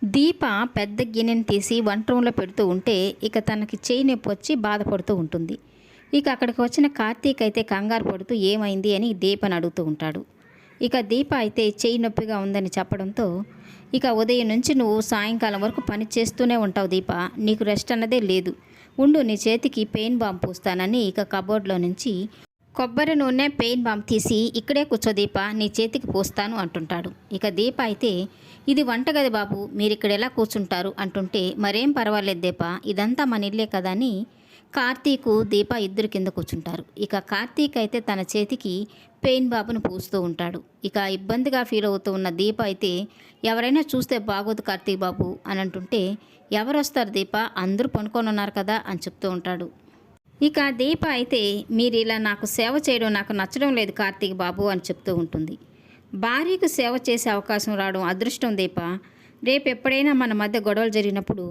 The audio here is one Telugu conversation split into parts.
దీప పెద్ద గిన్నెని తీసి వంట రూమ్లో పెడుతూ ఉంటే ఇక తనకి చేయి నొప్పి వచ్చి బాధపడుతూ ఉంటుంది. ఇక అక్కడికి వచ్చిన కార్తీక్ అయితే కంగారు పడుతూ ఏమైంది అని దీపని అడుగుతూ ఉంటాడు. ఇక దీప అయితే చేయి నొప్పిగా ఉందని చెప్పడంతో ఇక ఉదయం నుంచి నువ్వు సాయంకాలం వరకు పని చేస్తూనే ఉంటావు దీప, నీకు రెస్ట్ అన్నదే లేదు, ఉండు నీ చేతికి పెయిన్ బాంబు పూస్తానని ఇక కబోర్డ్లో నుంచి కొబ్బరి నూనె పెయిన్ బాంబ్ తీసి ఇక్కడే కూర్చో దీప, నీ చేతికి పూస్తాను అంటుంటాడు. ఇక దీప అయితే ఇది వంటగది బాబు, మీరు ఇక్కడ ఎలా కూర్చుంటారు అంటుంటే మరేం పర్వాలేదు దీప, ఇదంతా మన ఇల్లే కదా అని కార్తీకు దీప ఇద్దరు కింద కూర్చుంటారు. ఇక కార్తీక్ అయితే తన చేతికి పెయిన్ బాబును పూస్తూ ఉంటాడు. ఇక ఇబ్బందిగా ఫీల్ అవుతూ ఉన్న దీప అయితే ఎవరైనా చూస్తే బాగోదు కార్తీక్ బాబు అని అంటుంటే ఎవరు వస్తారు దీప, అందరూ పనుకొని ఉన్నారు కదా అని చెప్తూ ఉంటాడు. ఇక దీప అయితే మీరు ఇలా నాకు సేవ చేయడం నాకు నచ్చడం లేదు కార్తీక్ బాబు అని చెప్తూ ఉంటుంది. భార్యకు సేవ చేసే అవకాశం రావడం అదృష్టం దీప, రేపు ఎప్పుడైనా మన మధ్య గొడవలు జరిగినప్పుడు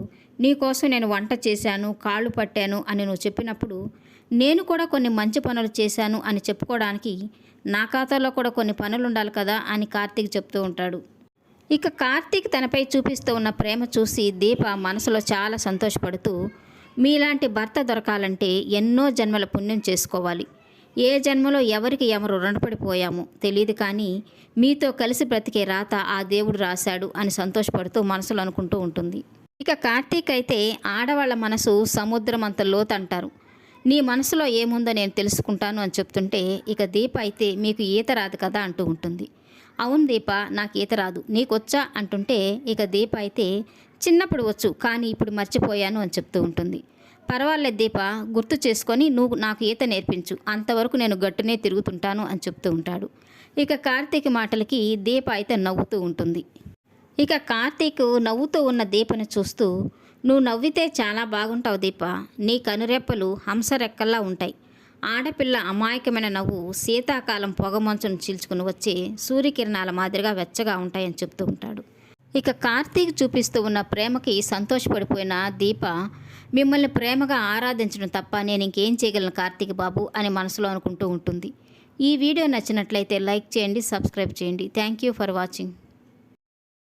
నీకోసం నేను వంట చేశాను, కాళ్ళు పట్టాను అని నువ్వు చెప్పినప్పుడు నేను కూడా కొన్ని మంచి పనులు చేశాను అని చెప్పుకోవడానికి నా ఖాతాలో కూడా కొన్ని పనులు ఉండాలి కదా అని కార్తీక్ చెప్తూ ఉంటాడు. ఇక కార్తీక్ తనపై చూపిస్తూ ఉన్న ప్రేమ చూసి దీప మనసులో చాలా సంతోషపడుతూ మీలాంటి భర్త దొరకాలంటే ఎన్నో జన్మల పుణ్యం చేసుకోవాలి, ఏ జన్మలో ఎవరికి ఎవరు రుణపడిపోయామో తెలియదు, కానీ మీతో కలిసి బ్రతికే రాత ఆ దేవుడు రాశాడు అని సంతోషపడుతూ మనసులో అనుకుంటూ ఉంటుంది. ఇక కార్తీక్ అయితే ఆడవాళ్ళ మనసు సముద్రం అంత లోతు అంటారు, నీ మనసులో ఏముందో నేను తెలుసుకుంటాను అని చెప్తుంటే ఇక దీప అయితే మీకు ఈత రాదు కదా అంటూ ఉంటుంది. అవును దీప, నాకు ఈత రాదు, నీకొచ్చా అంటుంటే ఇక దీప అయితే చిన్నప్పుడు వచ్చు కానీ ఇప్పుడు మర్చిపోయాను అని చెప్తూ ఉంటుంది. పర్వాలేదు దీప, గుర్తు చేసుకొని నువ్వు నాకు ఈత నేర్పించు, అంతవరకు నేను గట్టునే తిరుగుతుంటాను అని చెప్తూ ఉంటాడు. ఇక కార్తీక్ మాటలకి దీప అయితే నవ్వుతూ ఉంటుంది. ఇక కార్తీక్ నవ్వుతూ ఉన్న దీపను చూస్తూ నువ్వు నవ్వితే చాలా బాగుంటావు దీప, నీ కనురెప్పలు హంసరెక్కల్లా ఉంటాయి, ఆడపిల్ల అమాయకమైన నవ్వు శీతాకాలం పొగమంచును చీల్చుకుని వచ్చే సూర్యకిరణాల మాదిరిగా వెచ్చగా ఉంటాయని చెప్తూ ఉంటాడు. ఇక కార్తీక్ చూపిస్తూ ఉన్న ప్రేమకి సంతోషపడిపోయిన దీప మిమ్మల్ని ప్రేమగా ఆరాధించడం తప్ప నేను ఇంకేం చేయగలను కార్తీక్ బాబు అని మనసులో అనుకుంటూ ఉంటుంది. ఈ వీడియో నచ్చినట్లయితే లైక్ చేయండి, సబ్స్క్రైబ్ చేయండి. Thank you for watching.